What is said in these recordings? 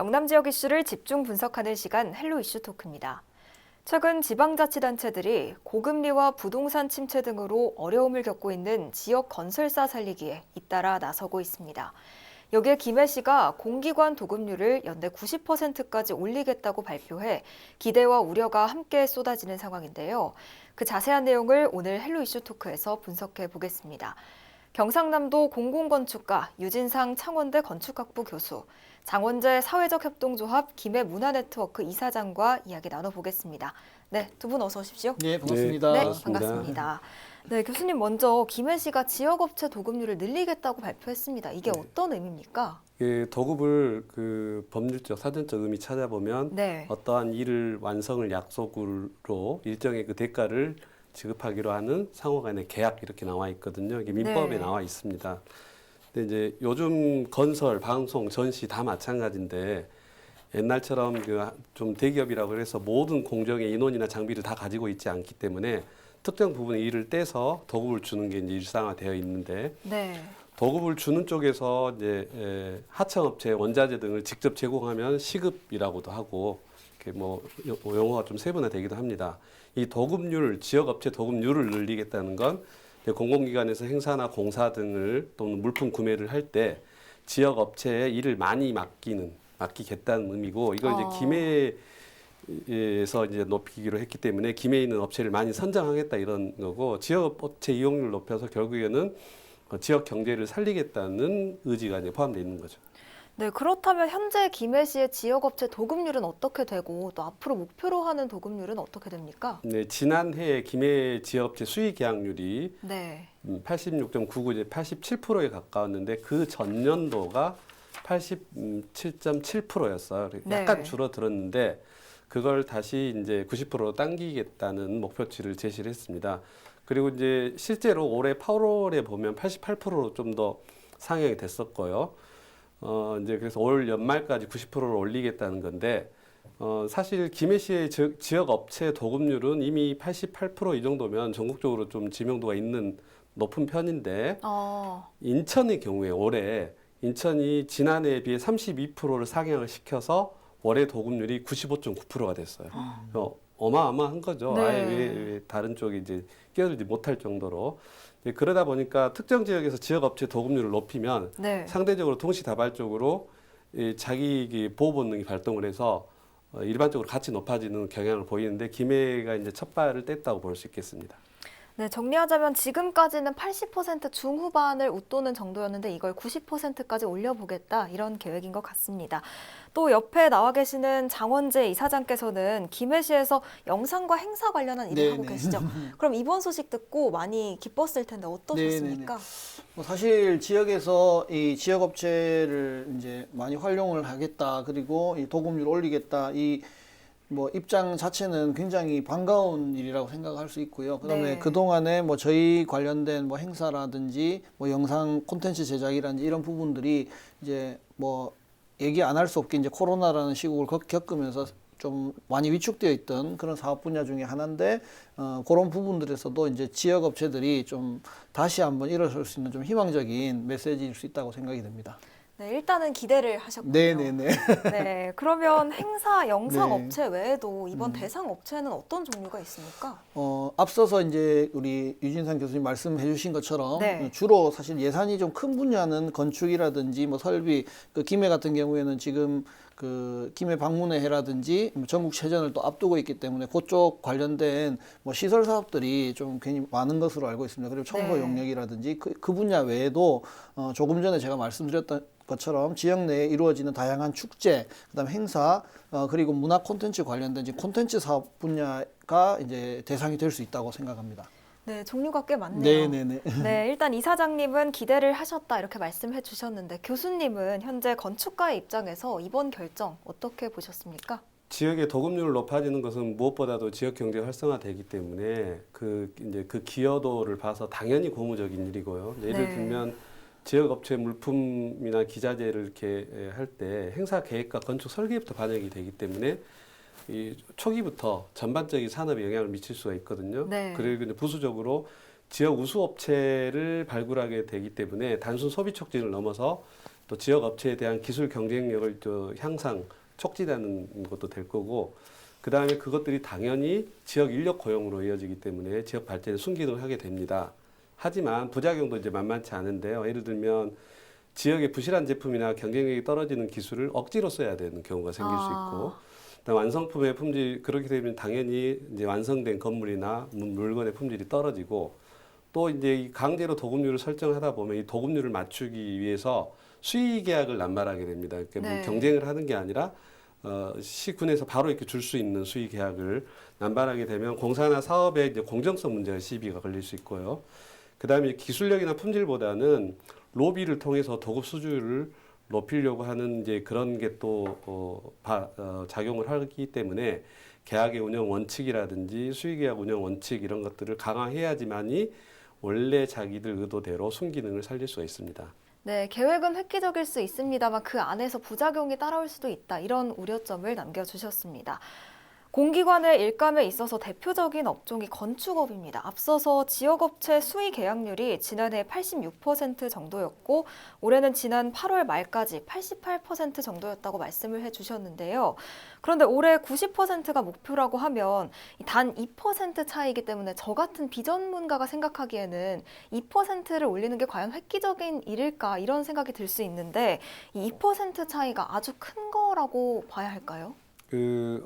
경남 지역 이슈를 집중 분석하는 시간 헬로 이슈 토크입니다. 최근 지방자치단체들이 고금리와 부동산 침체 등으로 어려움을 겪고 있는 지역 건설사 살리기에 잇따라 나서고 있습니다. 여기에 김해시가 공기관 도급률을 연내 90%까지 올리겠다고 발표해 기대와 우려가 함께 쏟아지는 상황인데요. 그 자세한 내용을 오늘 헬로 이슈 토크에서 분석해 보겠습니다. 경상남도 공공건축가 유진상 창원대 건축학부 교수, 장원재 사회적협동조합 김해문화네트워크 이사장과 이야기 나눠보겠습니다. 네, 두 분 어서 오십시오. 네, 반갑습니다. 네, 반갑습니다. 네, 교수님 먼저 김해시가 지역업체 도급률을 늘리겠다고 발표했습니다. 이게 어떤 의미입니까? 도급을 그 법률적 사전적 의미 찾아보면 네. 어떠한 일을 완성을 약속으로 일정의 그 대가를 지급하기로 하는 상호간의 계약 이렇게 나와 있거든요. 이게 민법에 네. 나와 있습니다. 근데 이제 요즘 건설, 방송, 전시 다 마찬가지인데 옛날처럼 그 좀 대기업이라고 해서 모든 공정의 인원이나 장비를 다 가지고 있지 않기 때문에 특정 부분의 일을 떼서 도급을 주는 게 이제 일상화되어 있는데 네. 도급을 주는 쪽에서 이제 하청업체 원자재 등을 직접 제공하면 시급이라고도 하고 이렇게 뭐 용어가 좀 세분화되기도 합니다. 이 도급률, 지역업체 도급률을 늘리겠다는 건 공공기관에서 행사나 공사 등을 또는 물품 구매를 할 때 지역업체에 일을 많이 맡기겠다는 의미고 이걸 이제 김해에서 이제 높이기로 했기 때문에 김해에 있는 업체를 많이 선정하겠다 이런 거고 지역업체 이용률을 높여서 결국에는 지역 경제를 살리겠다는 의지가 이제 포함되어 있는 거죠. 네, 그렇다면 현재 김해시의 지역업체 도급률은 어떻게 되고 또 앞으로 목표로 하는 도급률은 어떻게 됩니까? 네, 지난해 김해 지역업체 수익 계약률이 네. 86.99 이제 87%에 가까웠는데 그 전년도가 87.7%였어요. 약간 네. 줄어들었는데 그걸 다시 이제 90%로 당기겠다는 목표치를 제시를 했습니다. 그리고 이제 실제로 올해 8월에 보면 88%로 좀 더 상향이 됐었고요. 이제 그래서 올 연말까지 90%를 올리겠다는 건데, 사실 김해시의 지역 업체 도급률은 이미 88% 이 정도면 전국적으로 좀 지명도가 있는 높은 편인데, 인천의 경우에 올해 인천이 지난해에 비해 32%를 상향을 시켜서 올해 도급률이 95.9%가 됐어요. 어마어마한 거죠. 네. 아예 왜 다른 쪽이 이제 끼어들지 못할 정도로. 그러다 보니까 특정 지역에서 지역업체 도급률을 높이면 네. 상대적으로 동시다발적으로 자기 보호 본능이 발동을 해서 일반적으로 같이 높아지는 경향을 보이는데 김해가 이제 첫 발을 뗐다고 볼 수 있겠습니다. 네, 정리하자면 지금까지는 80% 중후반을 웃도는 정도였는데 이걸 90%까지 올려보겠다 이런 계획인 것 같습니다. 또 옆에 나와 계시는 장원재 이사장께서는 김해시에서 영상과 행사 관련한 일을 하고 계시죠. 그럼 이번 소식 듣고 많이 기뻤을 텐데 어떠셨습니까? 뭐 사실 지역에서 이 지역업체를 이제 많이 활용을 하겠다, 그리고 이 도급률 올리겠다, 이 뭐 입장 자체는 굉장히 반가운 일이라고 생각할 수 있고요. 그다음에 네. 그동안에 뭐 저희 관련된 뭐 행사라든지 뭐 영상 콘텐츠 제작이라든지 이런 부분들이 이제 뭐 얘기 안 할 수 없게 이제 코로나라는 시국을 겪으면서 좀 많이 위축되어 있던 그런 사업 분야 중에 하나인데, 그런 부분들에서도 이제 지역 업체들이 좀 다시 한번 일어설 수 있는 좀 희망적인 메시지일 수 있다고 생각이 됩니다. 네, 일단은 기대를 하셨군요. 네네네. 네, 그러면 행사 영상 네. 업체 외에도 이번 대상 업체는 어떤 종류가 있습니까? 앞서서 이제 우리 유진상 교수님 말씀해 주신 것처럼 네. 주로 사실 예산이 좀 큰 분야는 건축이라든지 뭐 설비, 그 김해 같은 경우에는 지금 그 김해 방문회라든지 전국체전을 또 앞두고 있기 때문에 그쪽 관련된 뭐 시설 사업들이 좀 괜히 많은 것으로 알고 있습니다. 그리고 청소 네. 용역이라든지 그 분야 외에도 조금 전에 제가 말씀드렸던 것처럼 지역 내에 이루어지는 다양한 축제, 그다음에 행사, 그리고 문화 콘텐츠 관련된 이제 콘텐츠 사업 분야가 이제 대상이 될 수 있다고 생각합니다. 네, 종류가 꽤 많네요. 네네네. 네, 일단 이사장님은 기대를 하셨다 이렇게 말씀해 주셨는데 교수님은 현재 건축가의 입장에서 이번 결정 어떻게 보셨습니까? 지역의 도급률을 높아지는 것은 무엇보다도 지역 경제 활성화되기 때문에 이제 그 기여도를 봐서 당연히 고무적인 일이고요. 예를 네. 들면 지역 업체 물품이나 기자재를 이렇게 할 때 행사 계획과 건축 설계부터 반영이 되기 때문에 이 초기부터 전반적인 산업에 영향을 미칠 수가 있거든요. 네. 그리고 이제 부수적으로 지역 우수 업체를 발굴하게 되기 때문에 단순 소비 촉진을 넘어서 또 지역 업체에 대한 기술 경쟁력을 또 향상 촉진하는 것도 될 거고, 그 다음에 그것들이 당연히 지역 인력 고용으로 이어지기 때문에 지역 발전에 순기능을 하게 됩니다. 하지만 부작용도 이제 만만치 않은데요. 예를 들면 지역의 부실한 제품이나 경쟁력이 떨어지는 기술을 억지로 써야 되는 경우가 생길 수 있고, 그다음 완성품의 품질, 그렇게 되면 당연히 이제 완성된 건물이나 물건의 품질이 떨어지고, 또 이제 이 강제로 도급률을 설정하다 보면 이 도급률을 맞추기 위해서 수의 계약을 남발하게 됩니다. 그러니까 뭐 네. 경쟁을 하는 게 아니라 시군에서 바로 이렇게 줄 수 있는 수의 계약을 남발하게 되면 공사나 사업의 이제 공정성 문제가 시비가 걸릴 수 있고요. 그다음에 기술력이나 품질보다는 로비를 통해서 도급 수주를 높이려고 하는 이제 그런 게 또 작용을 하기 때문에 계약의 운영 원칙이라든지 수의계약 운영 원칙 이런 것들을 강화해야지만이 원래 자기들 의도대로 순기능을 살릴 수가 있습니다. 네, 계획은 획기적일 수 있습니다만 그 안에서 부작용이 따라올 수도 있다. 이런 우려점을 남겨주셨습니다. 공기관의 일감에 있어서 대표적인 업종이 건축업입니다. 앞서서 지역업체 수의 계약률이 지난해 86% 정도였고 올해는 지난 8월 말까지 88% 정도였다고 말씀을 해주셨는데요. 그런데 올해 90%가 목표라고 하면 단 2% 차이이기 때문에 저 같은 비전문가가 생각하기에는 2%를 올리는 게 과연 획기적인 일일까 이런 생각이 들 수 있는데 이 2% 차이가 아주 큰 거라고 봐야 할까요?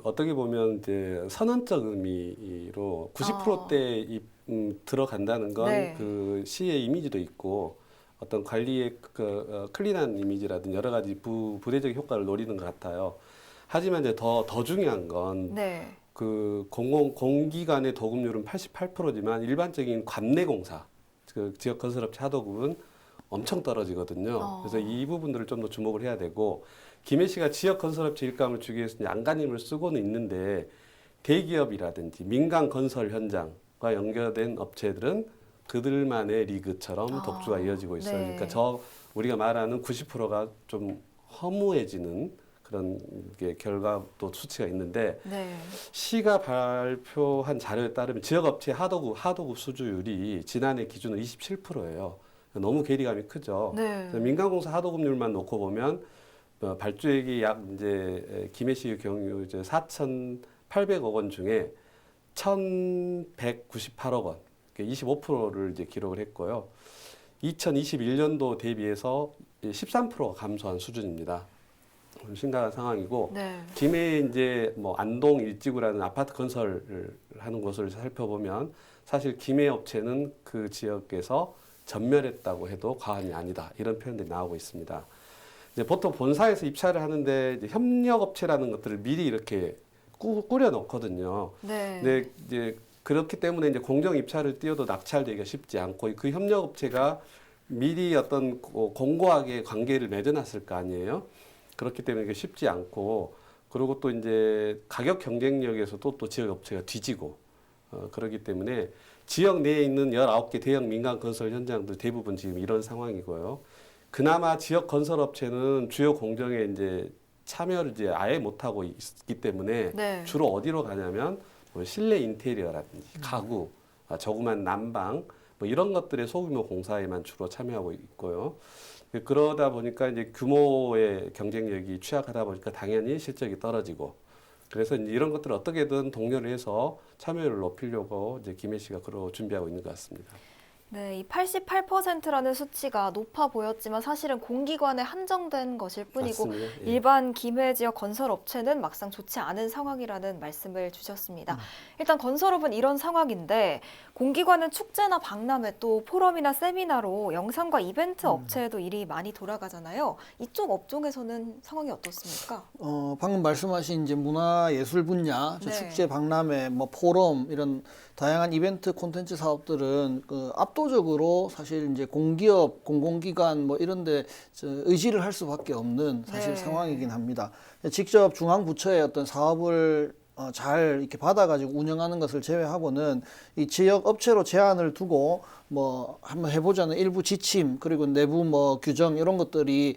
어떻게 보면 이제 선언적 의미로 90%대 들어간다는 건 네. 그 시의 이미지도 있고 어떤 관리의 클린한 이미지라든지 여러 가지 부대적 효과를 노리는 것 같아요. 하지만 이제 더 중요한 건 네. 그 공기관의 도급률은 88%지만 일반적인 관내공사, 그 지역 건설업체 하도급은 엄청 떨어지거든요. 그래서 이 부분들을 좀 더 주목을 해야 되고, 김해 씨가 지역 건설업체 일감을 주기 위해서 이제 안간힘을 쓰고는 있는데 대기업이라든지 민간 건설 현장과 연결된 업체들은 그들만의 리그처럼 독주가 이어지고 있어요. 네. 그러니까 우리가 말하는 90%가 좀 허무해지는 그런 게 결과도 수치가 있는데, 네. 시가 발표한 자료에 따르면 지역업체 하도급 수주율이 지난해 기준으로 27%예요. 너무 괴리감이 크죠. 네. 그래서 민간공사 하도급률만 놓고 보면 발주액이 약 이제 김해시 경유 이제 4,800억 원 중에 1,198억 원, 25%를 이제 기록을 했고요. 2021년도 대비해서 13%가 감소한 수준입니다. 심각한 상황이고, 네. 김해 이제 뭐 안동 일지구라는 아파트 건설을 하는 곳을 살펴보면 사실 김해 업체는 그 지역에서 전멸했다고 해도 과언이 아니다, 이런 표현들이 나오고 있습니다. 이제 보통 본사에서 입찰을 하는데 이제 협력업체라는 것들을 미리 이렇게 꾸려 놓거든요. 네. 근데 이제 그렇기 때문에 이제 공정 입찰을 띄워도 낙찰되기가 쉽지 않고, 그 협력업체가 미리 어떤 공고하게 관계를 맺어놨을 거 아니에요. 그렇기 때문에 이게 쉽지 않고, 그리고 또 이제 가격 경쟁력에서도 또 지역 업체가 뒤지고, 그렇기 때문에 지역 내에 있는 19개 대형 민간 건설 현장들 대부분 지금 이런 상황이고요. 그나마 지역 건설 업체는 주요 공정에 이제 참여를 이제 아예 못하고 있기 때문에 네. 주로 어디로 가냐면 뭐 실내 인테리어라든지 가구, 조그만 난방 뭐 이런 것들의 소규모 공사에만 주로 참여하고 있고요. 그러다 보니까 이제 규모의 경쟁력이 취약하다 보니까 당연히 실적이 떨어지고, 그래서 이제 이런 것들을 어떻게든 독려를 해서 참여율을 높이려고 이제 김해 씨가 그러 준비하고 있는 것 같습니다. 네, 이 88%라는 수치가 높아 보였지만 사실은 공기관에 한정된 것일 뿐이고 맞습니다. 예. 일반 김해 지역 건설 업체는 막상 좋지 않은 상황이라는 말씀을 주셨습니다. 일단 건설업은 이런 상황인데 공기관은 축제나 박람회 또 포럼이나 세미나로 영상과 이벤트 업체에도 일이 많이 돌아가잖아요. 이쪽 업종에서는 상황이 어떻습니까? 방금 말씀하신 이제 문화예술 분야, 네. 축제, 박람회, 뭐 포럼 이런 다양한 이벤트 콘텐츠 사업들은 압도적으로 사실 이제 공기업, 공공기관 뭐 이런데 의지를 할 수밖에 없는 사실 네. 상황이긴 합니다. 직접 중앙부처의 어떤 사업을 잘 이렇게 받아가지고 운영하는 것을 제외하고는 이 지역 업체로 제한을 두고 뭐 한번 해보자는 일부 지침 그리고 내부 뭐 규정 이런 것들이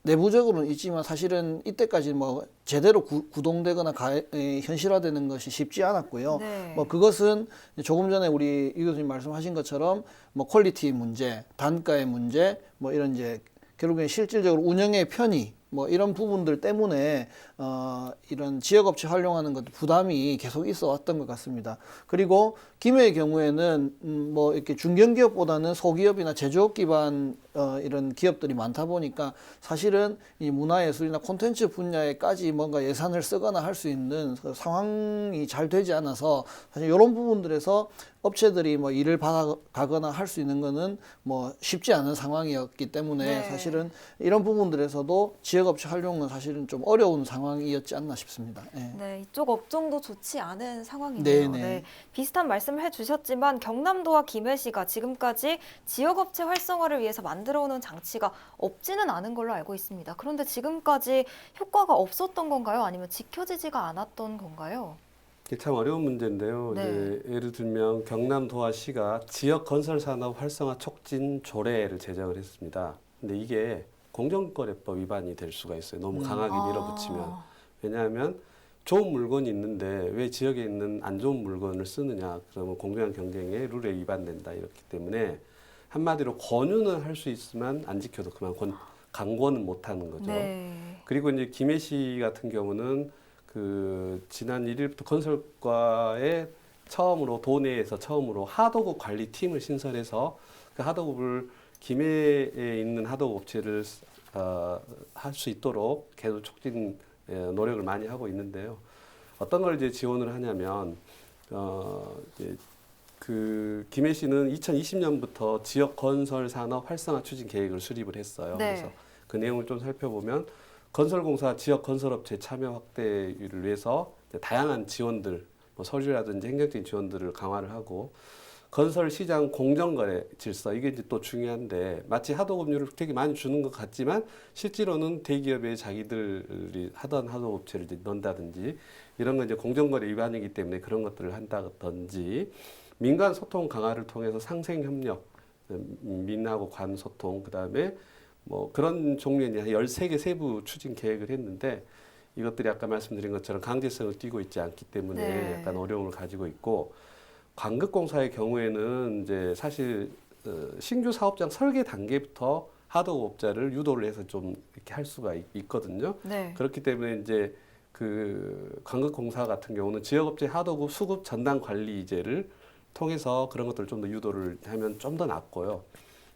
내부적으로는 있지만 사실은 이때까지 뭐 제대로 구동되거나 현실화되는 것이 쉽지 않았고요. 네. 뭐 그것은 조금 전에 우리 유 교수님 말씀하신 것처럼 뭐 퀄리티 문제, 단가의 문제, 뭐 이런 이제 결국엔 실질적으로 운영의 편의 뭐 이런 부분들 때문에 이런 지역업체 활용하는 것도 부담이 계속 있어 왔던 것 같습니다. 그리고 김해의 경우에는 뭐 이렇게 중견기업보다는 소기업이나 제조업 기반 이런 기업들이 많다 보니까 사실은 이 문화예술이나 콘텐츠 분야에까지 뭔가 예산을 쓰거나 할 수 있는 그 상황이 잘 되지 않아서 사실 이런 부분들에서 업체들이 뭐 일을 받아가거나 할 수 있는 거는 뭐 쉽지 않은 상황이었기 때문에 네. 사실은 이런 부분들에서도 지역업체 활용은 사실은 좀 어려운 상황이었지 않나 싶습니다. 예. 네, 이쪽 업종도 좋지 않은 상황이네요. 네네. 네, 비슷한 말씀을 해주셨지만 경남도와 김해시가 지금까지 지역업체 활성화를 위해서 만들어오는 장치가 없지는 않은 걸로 알고 있습니다. 그런데 지금까지 효과가 없었던 건가요? 아니면 지켜지지가 않았던 건가요? 이게 참 어려운 문제인데요. 네. 이제 예를 들면 경남도와 시가 지역 건설 산업 활성화 촉진 조례를 제정을 했습니다. 근데 이게 공정거래법 위반이 될 수가 있어요. 너무 강하게 밀어붙이면. 왜냐하면 좋은 물건이 있는데 왜 지역에 있는 안 좋은 물건을 쓰느냐. 그러면 공정한 경쟁의 룰에 위반된다. 이렇기 때문에 한마디로 권유는 할 수 있지만 안 지켜도 그만 강권은 못 하는 거죠. 네. 그리고 이제 김해시 같은 경우는 그 지난 1일부터 건설과에 처음으로 도내에서 처음으로 하도급 관리팀을 신설해서 그 하도급을 김해에 있는 하도급 업체를 할 수 있도록 계속 촉진 노력을 많이 하고 있는데요. 어떤 걸 이제 지원을 하냐면 이제 그 김해시는 2020년부터 지역 건설 산업 활성화 추진 계획을 수립을 했어요. 네. 그래서 그 내용을 좀 살펴보면 건설공사 지역 건설업체 참여 확대를 위해서 다양한 지원들, 뭐 서류라든지 행정적인 지원들을 강화를 하고 건설 시장 공정거래 질서 이게 이제 또 중요한데 마치 하도급료를 되게 많이 주는 것 같지만 실제로는 대기업의 자기들이 하던 하도업체를 넣는다든지 이런 건 이제 공정거래 위반이기 때문에 그런 것들을 한다든지 민간 소통 강화를 통해서 상생 협력, 민하고 관 소통 그다음에 뭐 그런 종류의 13개 세부 추진 계획을 했는데 이것들이 아까 말씀드린 것처럼 강제성을 띠고 있지 않기 때문에 네. 약간 어려움을 가지고 있고 관급공사의 경우에는 이제 사실 신규 사업장 설계 단계부터 하도업자를 유도를 해서 좀 이렇게 할 수가 있거든요. 네. 그렇기 때문에 이제 그 관급공사 같은 경우는 지역업체 하도급 수급 전담 관리제를 통해서 그런 것들을 좀 더 유도를 하면 좀 더 낫고요.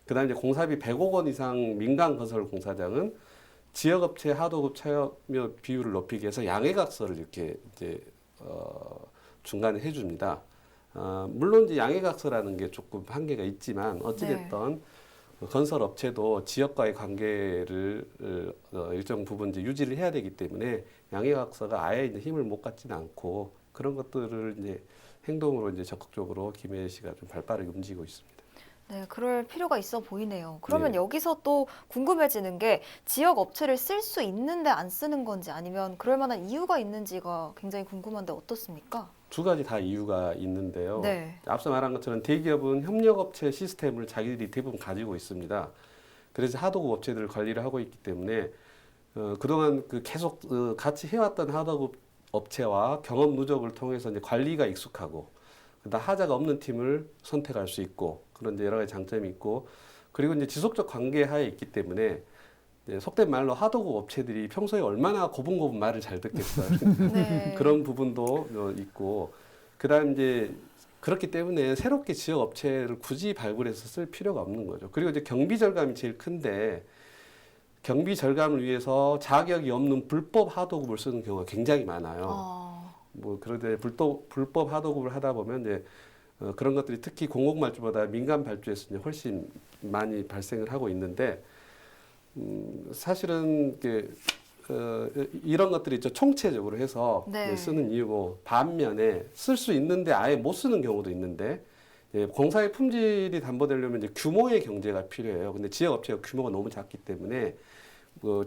그다음에 이제 공사비 100억 원 이상 민간 건설 공사장은 지역업체 하도급 참여 비율을 높이기 위해서 양해각서를 이렇게 이제 중간에 해줍니다. 물론 이제 양해각서라는 게 조금 한계가 있지만 어찌됐든 건설업체도 지역과의 관계를 일정 부분 이제 유지를 해야 되기 때문에 양해각서가 아예 이제 힘을 못 갖지는 않고 그런 것들을 이제 행동으로 이제 적극적으로 김해시가 좀 발빠르게 움직이고 있습니다. 네, 그럴 필요가 있어 보이네요. 그러면 네. 여기서 또 궁금해지는 게 지역 업체를 쓸 수 있는데 안 쓰는 건지 아니면 그럴 만한 이유가 있는지가 굉장히 궁금한데 어떻습니까? 두 가지 다 이유가 있는데요. 네. 앞서 말한 것처럼 대기업은 협력업체 시스템을 자기들이 대부분 가지고 있습니다. 그래서 하도급 업체들을 관리를 하고 있기 때문에 그동안 그 계속 같이 해왔던 하도급 업체와 경험 누적을 통해서 이제 관리가 익숙하고 그다음 하자가 없는 팀을 선택할 수 있고 그런 이제 여러 가지 장점이 있고 그리고 이제 지속적 관계 하에 있기 때문에 이제 속된 말로 하도급 업체들이 평소에 얼마나 고분고분 말을 잘 듣겠어요. 네. 그런 부분도 있고 그다음 이제 그렇기 때문에 새롭게 지역 업체를 굳이 발굴해서 쓸 필요가 없는 거죠. 그리고 이제 경비 절감이 제일 큰데 경비 절감을 위해서 자격이 없는 불법 하도급을 쓰는 경우가 굉장히 많아요. 뭐 그런데 불법 하도급을 하다 보면 이제 그런 것들이 특히 공공발주보다 민간 발주에서 이제 훨씬 많이 발생을 하고 있는데 사실은 이런 것들이 있죠. 총체적으로 해서 네. 쓰는 이유고 반면에 쓸 수 있는데 아예 못 쓰는 경우도 있는데 공사의 품질이 담보되려면 이제 규모의 경제가 필요해요. 근데 지역 업체가 규모가 너무 작기 때문에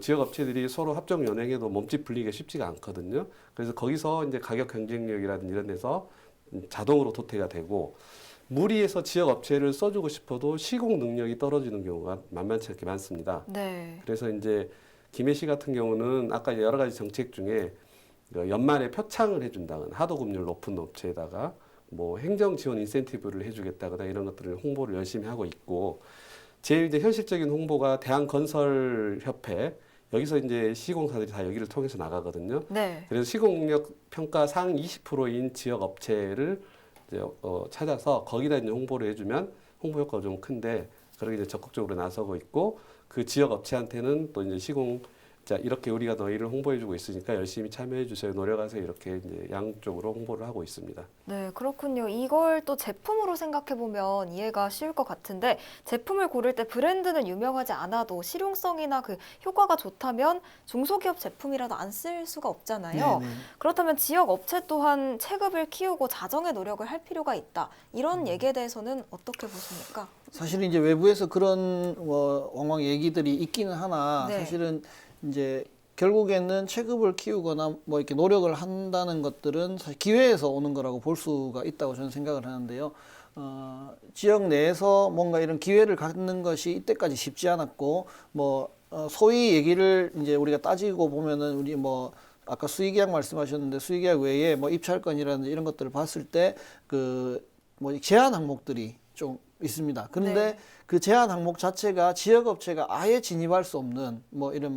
지역 업체들이 서로 합종 연행해도 몸집 불리기가 쉽지가 않거든요. 그래서 거기서 이제 가격 경쟁력이라든지 이런 데서 자동으로 도태가 되고 무리해서 지역 업체를 써주고 싶어도 시공 능력이 떨어지는 경우가 만만치 않게 많습니다. 네. 그래서 이제 김해시 같은 경우는 아까 여러 가지 정책 중에 연말에 표창을 해준다거나 하도급률 높은 업체에다가 뭐 행정 지원 인센티브를 해주겠다거나 이런 것들을 홍보를 열심히 하고 있고 제일 이제 현실적인 홍보가 대한건설협회 여기서 이제 시공사들이 다 여기를 통해서 나가거든요. 네. 그래서 시공력 평가 상 20%인 지역 업체를 이제 찾아서 거기다 이제 홍보를 해주면 홍보 효과가 좀 큰데 그렇게 이제 적극적으로 나서고 있고 그 지역 업체한테는 또 이제 자 이렇게 우리가 너희를 홍보해주고 있으니까 열심히 참여해주세요. 노력하세요. 이렇게 이제 양쪽으로 홍보를 하고 있습니다. 네, 그렇군요. 이걸 또 제품으로 생각해 보면 이해가 쉬울 것 같은데 제품을 고를 때 브랜드는 유명하지 않아도 실용성이나 그 효과가 좋다면 중소기업 제품이라도 안 쓸 수가 없잖아요. 네네. 그렇다면 지역 업체 또한 체급을 키우고 자정의 노력을 할 필요가 있다. 이런 얘기에 대해서는 어떻게 보십니까? 사실은 이제 외부에서 그런 왕왕 얘기들이 있기는 하나 네. 사실은 이제 결국에는 체급을 키우거나 뭐 이렇게 노력을 한다는 것들은 사실 기회에서 오는 거라고 볼 수가 있다고 저는 생각을 하는데요. 지역 내에서 뭔가 이런 기회를 갖는 것이 이때까지 쉽지 않았고 소위 얘기를 이제 우리가 따지고 보면은 우리 아까 수의계약 말씀하셨는데 수의계약 외에 입찰권이라든지 이런 것들을 봤을 때 제한 항목들이 좀 있습니다. 그런데 네. 그 제한 항목 자체가 지역 업체가 아예 진입할 수 없는 이런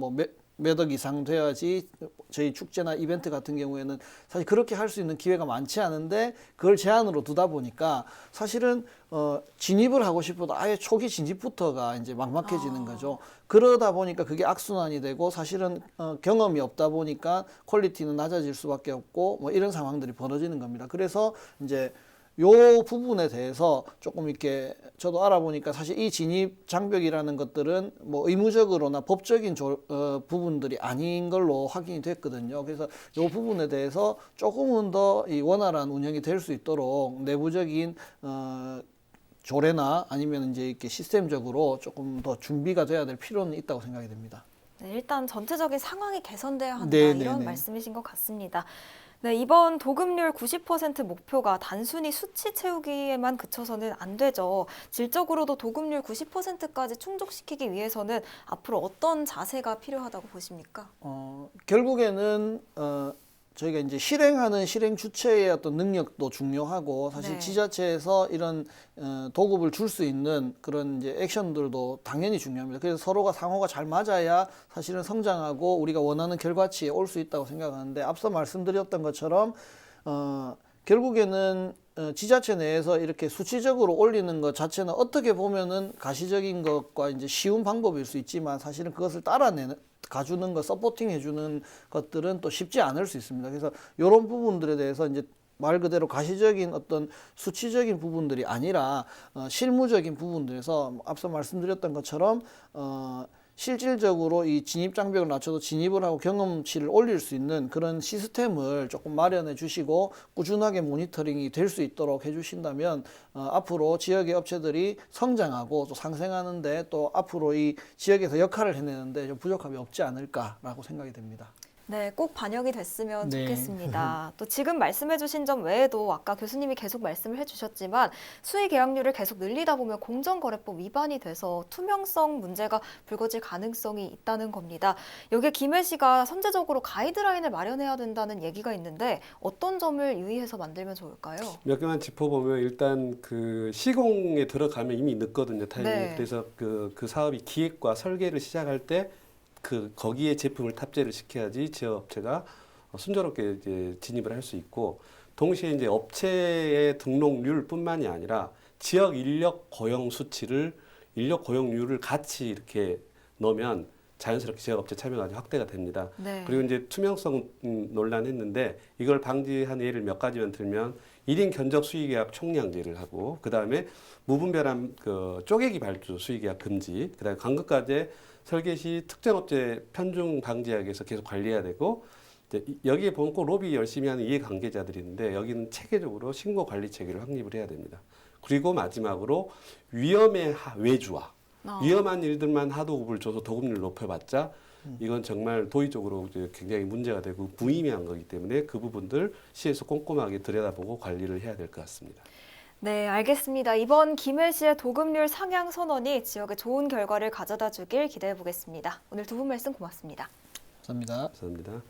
몇 억 이상 돼야지 저희 축제나 이벤트 같은 경우에는 사실 그렇게 할 수 있는 기회가 많지 않은데 그걸 제한으로 두다 보니까 사실은 진입을 하고 싶어도 아예 초기 진입부터가 이제 막막해지는 거죠. 그러다 보니까 그게 악순환이 되고 사실은 경험이 없다 보니까 퀄리티는 낮아질 수밖에 없고 이런 상황들이 벌어지는 겁니다. 그래서 이제 요 부분에 대해서 조금 이렇게 저도 알아보니까 사실 이 진입 장벽이라는 것들은 의무적으로나 법적인 부분들이 아닌 걸로 확인이 됐거든요. 그래서 요 부분에 대해서 조금은 더 이 원활한 운영이 될 수 있도록 내부적인 조례나 아니면 이제 이렇게 시스템적으로 조금 더 준비가 돼야 될 필요는 있다고 생각이 됩니다. 네, 일단 전체적인 상황이 개선돼야 한다. 네, 이런 네, 네. 말씀이신 것 같습니다. 네, 이번 도급률 90% 목표가 단순히 수치 채우기에만 그쳐서는 안 되죠. 질적으로도 도급률 90%까지 충족시키기 위해서는 앞으로 어떤 자세가 필요하다고 보십니까? 결국에는 저희가 이제 실행하는 실행 주체의 어떤 능력도 중요하고 사실 네. 지자체에서 이런 도급을 줄 수 있는 그런 이제 액션들도 당연히 중요합니다. 그래서 서로가 상호가 잘 맞아야 사실은 성장하고 우리가 원하는 결과치에 올 수 있다고 생각하는데 앞서 말씀드렸던 것처럼 결국에는 지자체 내에서 이렇게 수치적으로 올리는 것 자체는 어떻게 보면은 가시적인 것과 이제 쉬운 방법일 수 있지만 사실은 그것을 가주는 것, 서포팅 해주는 것들은 또 쉽지 않을 수 있습니다. 그래서 이런 부분들에 대해서 이제 말 그대로 가시적인 어떤 수치적인 부분들이 아니라 실무적인 부분들에서 앞서 말씀드렸던 것처럼 실질적으로 이 진입 장벽을 낮춰도 진입을 하고 경험치를 올릴 수 있는 그런 시스템을 조금 마련해 주시고 꾸준하게 모니터링이 될 수 있도록 해 주신다면 앞으로 지역의 업체들이 성장하고 또 상생하는데 또 앞으로 이 지역에서 역할을 해내는데 좀 부족함이 없지 않을까라고 생각이 됩니다. 네, 꼭 반영이 됐으면 네. 좋겠습니다. 또 지금 말씀해주신 점 외에도 아까 교수님이 계속 말씀을 해주셨지만 수의 계약률을 계속 늘리다 보면 공정거래법 위반이 돼서 투명성 문제가 불거질 가능성이 있다는 겁니다. 여기에 김해 씨가 선제적으로 가이드라인을 마련해야 된다는 얘기가 있는데 어떤 점을 유의해서 만들면 좋을까요? 몇 개만 짚어보면 일단 그 시공에 들어가면 이미 늦거든요, 타이밍이. 네. 그래서 그 사업이 기획과 설계를 시작할 때 거기에 제품을 탑재를 시켜야지 지역 업체가 순조롭게 이제 진입을 할 수 있고 동시에 이제 업체의 등록률뿐만이 아니라 지역 인력 고용 수치를 인력 고용률을 같이 이렇게 넣으면 자연스럽게 지역 업체 참여가 아주 확대가 됩니다. 네. 그리고 이제 투명성 논란했는데 이걸 방지한 예를 몇 가지만 들면 1인 견적 수의계약 총량제를 하고 그다음에 무분별한 쪼개기 발주 수의계약 금지, 그다음에 관급과제 설계 시 특정 업체 편중 방지하기 위해서 계속 관리해야 되고 이제 여기에 보면 꼭 로비 열심히 하는 이해관계자들이 있는데 여기는 체계적으로 신고 관리 체계를 확립을 해야 됩니다. 그리고 마지막으로 위험의 외주화. 위험한 일들만 하도급을 줘서 도급률을 높여봤자 이건 정말 도의적으로 이제 굉장히 문제가 되고 무의미한 거기 때문에 그 부분들 시에서 꼼꼼하게 들여다보고 관리를 해야 될 것 같습니다. 네, 알겠습니다. 이번 김해 씨의 도급률 상향 선언이 지역에 좋은 결과를 가져다 주길 기대해 보겠습니다. 오늘 두 분 말씀 고맙습니다. 감사합니다. 감사합니다.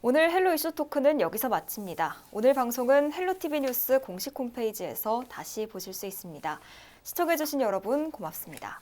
오늘 헬로 이슈 토크는 여기서 마칩니다. 오늘 방송은 헬로티비 뉴스 공식 홈페이지에서 다시 보실 수 있습니다. 시청해주신 여러분 고맙습니다.